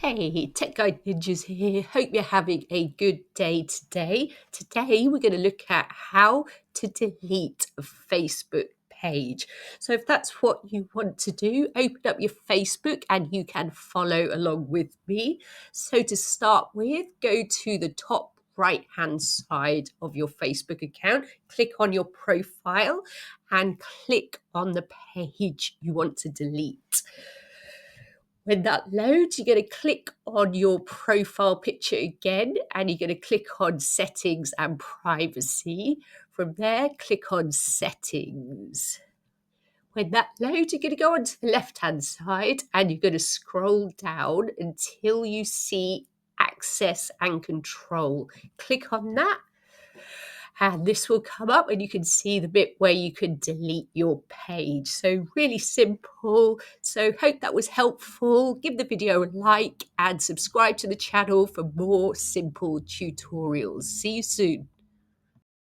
Hey, Tech Guide Ninjas here. Hope you're having a good day today. Today, we're going to look at how to delete a Facebook page. So if that's what you want to do, open up your Facebook and you can follow along with me. So to start with, go to the top right-hand side of your Facebook account, click on your profile and click on the page you want to delete. When that loads, you're going to click on your profile picture again, and you're going to click on settings and privacy. From there, click on settings. When that loads, you're going to go onto the left-hand side and you're going to scroll down until you see access and control. Click on that. And this will come up and you can see the bit where you can delete your page. So really simple. So hope that was helpful. Give the video a like and subscribe to the channel for more simple tutorials. See you soon.